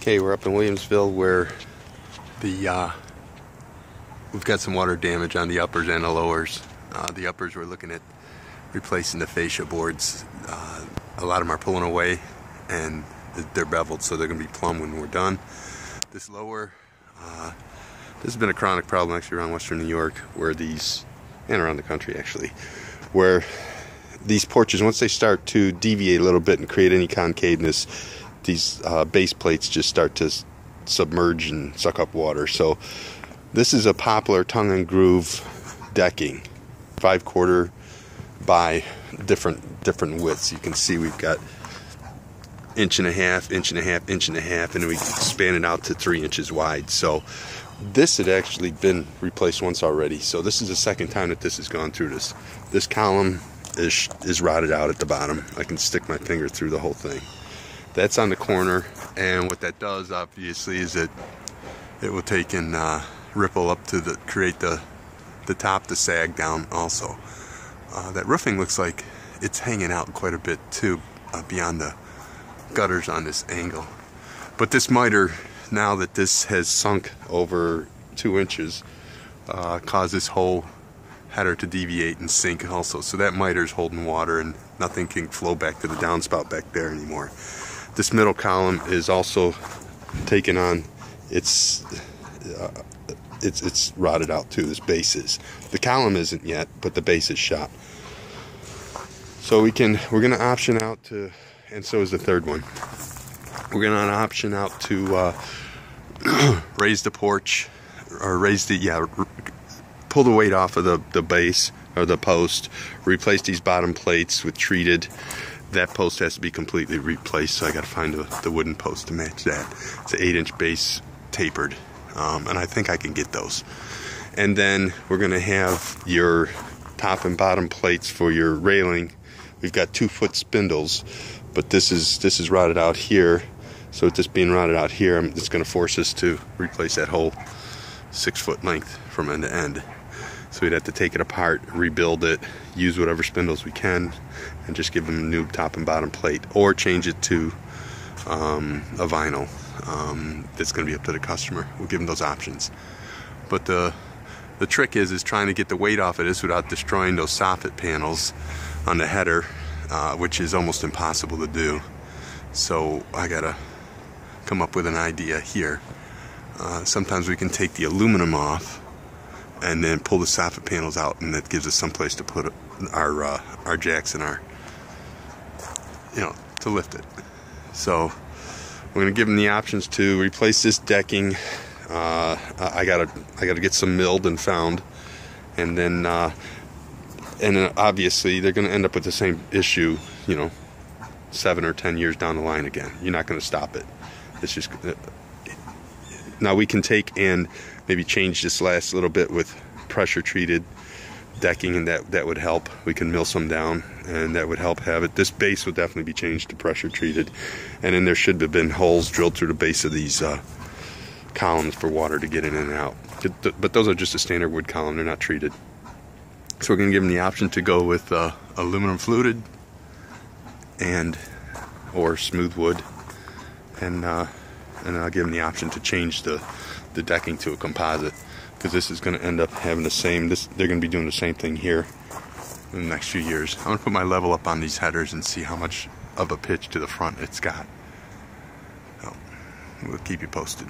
Okay, we're up in Williamsville where the we've got some water damage on the uppers and the lowers. The uppers, we're looking at replacing the fascia boards. A lot of them are pulling away and they're beveled, so they're going to be plumb when we're done. This lower, this has been a chronic problem actually around Western New York, where these, and around the country actually, where these porches, once they start to deviate a little bit and create any concaveness, these base plates just start to submerge and suck up water. So this is a poplar tongue and groove decking, 5/4 by different widths. You can see we've got 1.5 inches, 1.5 inches, 1.5 inches, and we expand it out to 3 inches wide. So this had actually been replaced once already. So this is the second time that this has gone through this. This column is rotted out at the bottom. I can stick my finger through the whole thing. That's on the corner, and what that does obviously is it will take and ripple up to create the top to sag down also. That roofing looks like it's hanging out quite a bit too, beyond the gutters on this angle. But this miter, now that this has sunk over 2 inches, caused this whole header to deviate and sink also. So that miter's holding water and nothing can flow back to the downspout back there anymore. This middle column is also taken on, it's rotted out too. This base is. The column isn't yet, but the base is shot. So we're gonna option out to, and so is the third one. We're gonna option out to raise the porch, or pull the weight off of the base or the post, replace these bottom plates with treated. That post has to be completely replaced, so I got to find the wooden post to match that. It's an 8-inch base tapered, and I think I can get those. And then we're going to have your top and bottom plates for your railing. We've got 2-foot spindles, but this is rotted out here. So with this being rotted out here, it's going to force us to replace that whole 6-foot length from end to end. So we'd have to take it apart, rebuild it, use whatever spindles we can, and just give them a new top and bottom plate, or change it to a vinyl. That's going to be up to the customer. We'll give them those options. But the trick is trying to get the weight off of this without destroying those soffit panels on the header, which is almost impossible to do. So I gotta come up with an idea here. Sometimes we can take the aluminum off and then pull the soffit panels out, and that gives us some place to put our jacks and our, to lift it. So we're gonna give them the options to replace this decking. I gotta get some milled and found, and then obviously they're gonna end up with the same issue, 7 or 10 years down the line again. You're not gonna stop it. It's just now we can take and maybe change this last little bit with pressure treated decking, and that would help. We can mill some down, and that would help have it. This base would definitely be changed to pressure treated, and then there should have been holes drilled through the base of these columns for water to get in and out. But those are just a standard wood column, they're not treated. So we're going to give them the option to go with aluminum fluted or smooth wood, and I'll give them the option to change the decking to a composite, because this is going to end up having the same, they're going to be doing the same thing here in the next few years. I'm going to put my level up on these headers and see how much of a pitch to the front it's got. So we'll keep you posted.